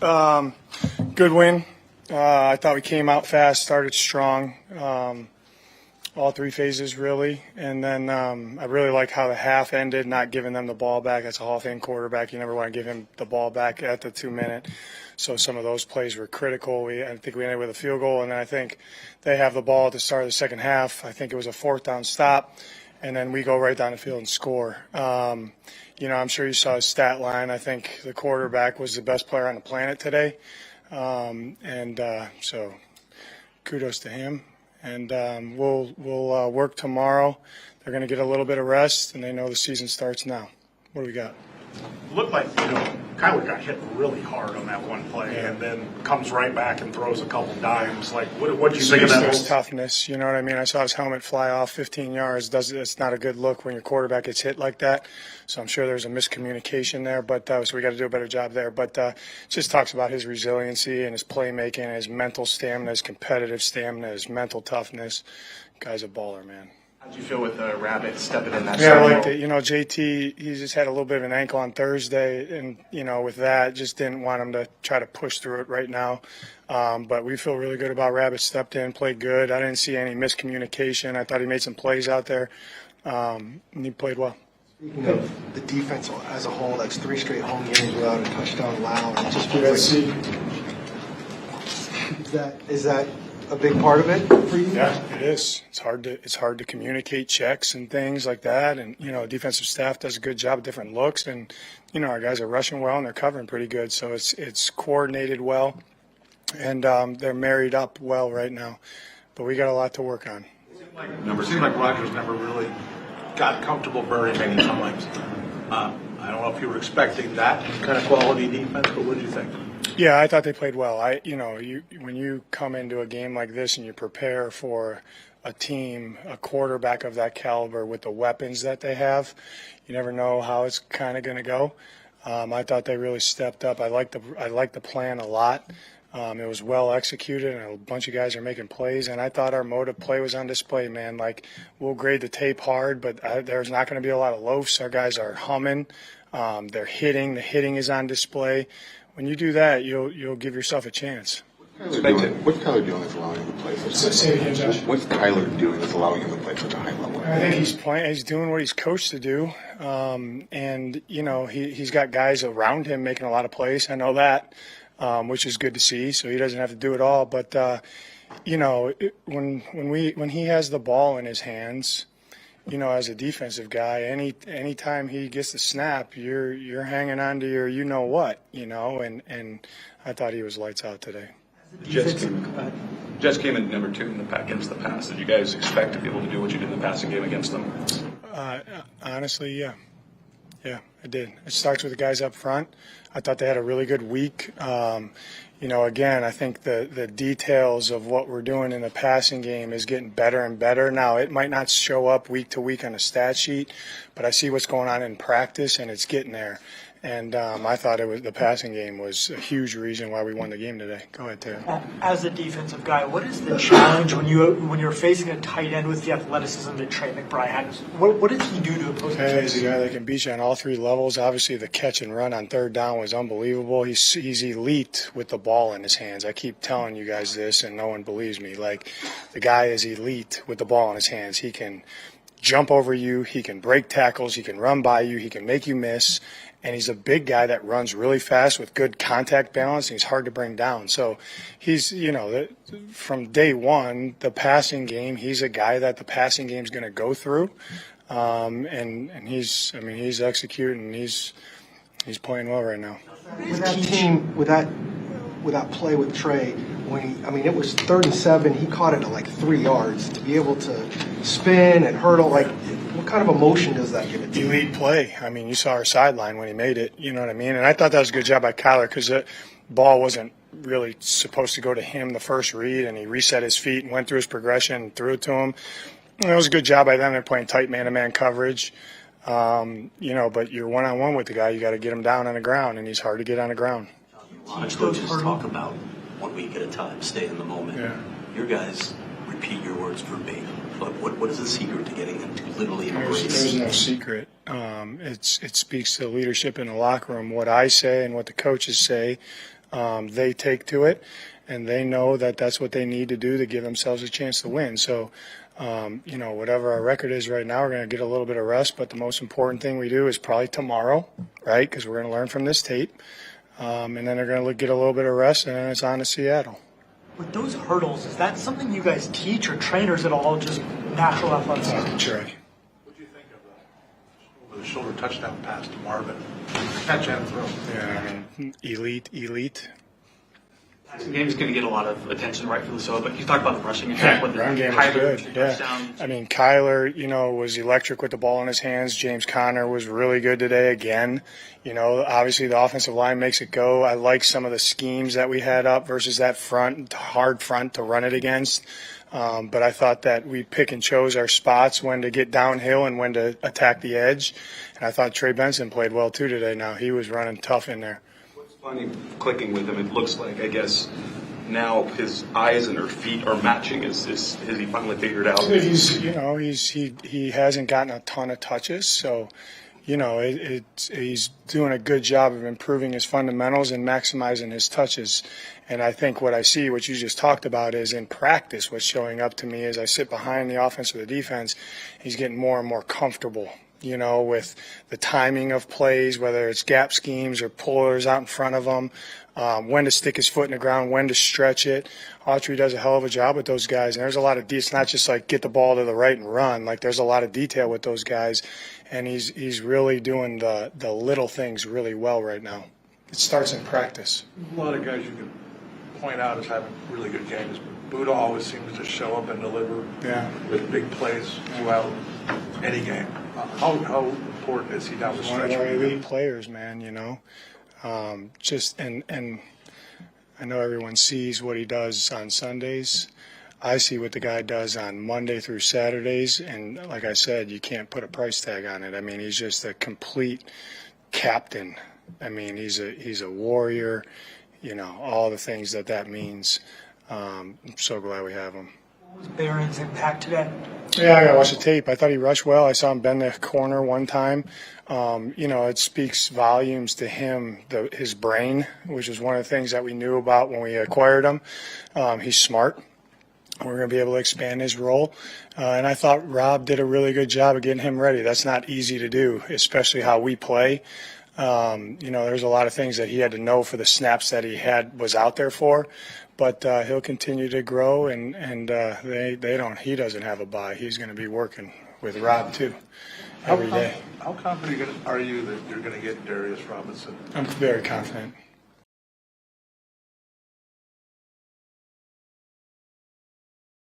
Good win. I thought we came out fast, started strong, all three phases really. And then I really like how the half ended, not giving them the ball back. That's a Hall of Fame quarterback. You never want to give him the ball back at the 2-minute. So some of those plays were critical. I think we ended with a field goal, and then I think they have the ball at the start of the second half. I think it was a 4th down stop, and then we go right down the field and score. I'm sure you saw his stat line. I think the quarterback was the best player on the planet today. So kudos to him. And we'll work tomorrow. They're going to get a little bit of rest, and they know the season starts now. What do we got? It looked like, Kyler got hit really hard on that one play, and then comes right back and throws a couple dimes. Like, what do you think of that? There's toughness, you know what I mean? I saw his helmet fly off 15 yards. It's not a good look when your quarterback gets hit like that. So I'm sure there's a miscommunication there, but so we got to do a better job there. But it just talks about his resiliency and his playmaking, and his mental stamina, his competitive stamina, his mental toughness. Guy's a baller, man. How did you feel with Rabbit stepping in that? Yeah, I liked it. JT, he just had a little bit of an ankle on Thursday, and, with that, just didn't want him to try to push through it right now. But we feel really good about Rabbit. Stepped in, played good. I didn't see any miscommunication. I thought he made some plays out there, and he played well. Speaking of the defense as a whole, that's 3 straight home games without a touchdown allowed. It just feels like, is that a big part of it for you? Yeah, it is. It's hard to communicate checks and things like that. And defensive staff does a good job of different looks, and our guys are rushing well and they're covering pretty good. So it's coordinated well, and they're married up well right now. But we got a lot to work on. It seemed like Rodgers never really got comfortable very many times. I don't know if you were expecting that kind of quality defense, but what did you think? Yeah, I thought they played well. When you come into a game like this and you prepare for a team, a quarterback of that caliber with the weapons that they have, you never know how it's kind of going to go. I thought they really stepped up. I liked the plan a lot. It was well executed, and a bunch of guys are making plays. And I thought our mode of play was on display, man. Like, we'll grade the tape hard, but there's not going to be a lot of loafs. Our guys are humming. They're hitting. The hitting is on display. When you do that, you'll give yourself a chance. What's Kyler doing that's allowing him to play such a high level? What's Kyler doing that's allowing him to play such a high level? I think he's playing. He's doing what he's coached to do, and he's got guys around him making a lot of plays. I know that, which is good to see. So he doesn't have to do it all. But when he has the ball in his hands, as a defensive guy, anytime he gets the snap, you're hanging on to your and I thought he was lights out today. Jets came in number 2 against the pass. Did you guys expect to be able to do what you did in the passing game against them? Honestly, yeah. Yeah, I did. It starts with the guys up front. I thought they had a really good week. Again, I think the details of what we're doing in the passing game is getting better and better. Now, it might not show up week to week on a stat sheet, but I see what's going on in practice, and it's getting there. And I thought the passing game was a huge reason why we won the game today. Go ahead, Taylor. As a defensive guy, what is the challenge when you're facing a tight end with the athleticism that Trey McBride has? What did he do to oppose him? He's a guy that can beat you on all 3 levels. Obviously, the catch and run on 3rd down was unbelievable. He's elite with the ball in his hands. I keep telling you guys this, and no one believes me. Like, the guy is elite with the ball in his hands. He can jump over you. He can break tackles. He can run by you. He can make you miss. And he's a big guy that runs really fast with good contact balance, and he's hard to bring down. So he's, from day one, the passing game, he's a guy that the passing game's going to go through. And he's executing. He's playing well right now. With that team, with that play with Trey, it was 3rd and 7. He caught it at like 3 yards. To be able to spin and hurdle, what kind of emotion does that give it to you? Elite play. You saw our sideline when he made it. You know what I mean? And I thought that was a good job by Kyler, because the ball wasn't really supposed to go to him the first read, and he reset his feet and went through his progression and threw it to him. And it was a good job by them. They're playing tight man-to-man coverage. But you're one-on-one with the guy. You got to get him down on the ground, and he's hard to get on the ground. Coaches talk about 1 week at a time, stay in the moment. Yeah. Your guys repeat your words verbatim. But what is the secret to getting them to literally embrace? There's no secret. It speaks to leadership in the locker room. What I say and what the coaches say, they take to it, and they know that that's what they need to do to give themselves a chance to win. So, whatever our record is right now, we're going to get a little bit of rest, but the most important thing we do is probably tomorrow, right, because we're going to learn from this tape, and then they're going to get a little bit of rest, and then it's on to Seattle. With those hurdles, is that something you guys teach or trainers at all, just natural athleticism? Trey. What do you think of the shoulder touchdown pass to Marvin? Catch and throw. Yeah, I mean, elite. The game's going to get a lot of attention, rightfully so, but you talk about the rushing attack with the Run game was Kyler good. Yeah. touchdown. I mean, Kyler, was electric with the ball in his hands. James Conner was really good today again. Obviously the offensive line makes it go. I like some of the schemes that we had up versus that hard front to run it against. But I thought that we pick and chose our spots, when to get downhill and when to attack the edge. And I thought Trey Benson played well too today. Now he was running tough in there. What's funny clicking with him, it looks like, I guess, now his eyes and her feet are matching. Has he finally figured out? He hasn't gotten a ton of touches, so he's doing a good job of improving his fundamentals and maximizing his touches. And I think what you just talked about, is in practice what's showing up to me as I sit behind the offense or the defense, he's getting more and more comfortable, with the timing of plays, whether it's gap schemes or pullers out in front of him, when to stick his foot in the ground, when to stretch it. Autry does a hell of a job with those guys. And there's a lot of it's not just like get the ball to the right and run. Like, there's a lot of detail with those guys. And he's really doing the little things really well right now. It starts in practice. A lot of guys you can point out as having really good games, but Buddha always seems to show up and deliver with big plays throughout any game. How important is he down the One of stretch? our elite players, man, and I know everyone sees what he does on Sundays. I see what the guy does on Monday through Saturdays, and like I said, you can't put a price tag on it. I mean, he's just a complete captain. I mean, he's a warrior, all the things that means. I'm so glad we have him. What was Barron's impact today? Yeah, I got to watch the tape. I thought he rushed well. I saw him bend the corner one time. It speaks volumes to him, his brain, which is one of the things that we knew about when we acquired him. He's smart. We're going to be able to expand his role. And I thought Rob did a really good job of getting him ready. That's not easy to do, especially how we play. There's a lot of things that he had to know for the snaps that was out there for. But he'll continue to grow, and he doesn't have a bye. He's going to be working with Rob too every day. How confident are you that you're going to get Darius Robinson? I'm very confident.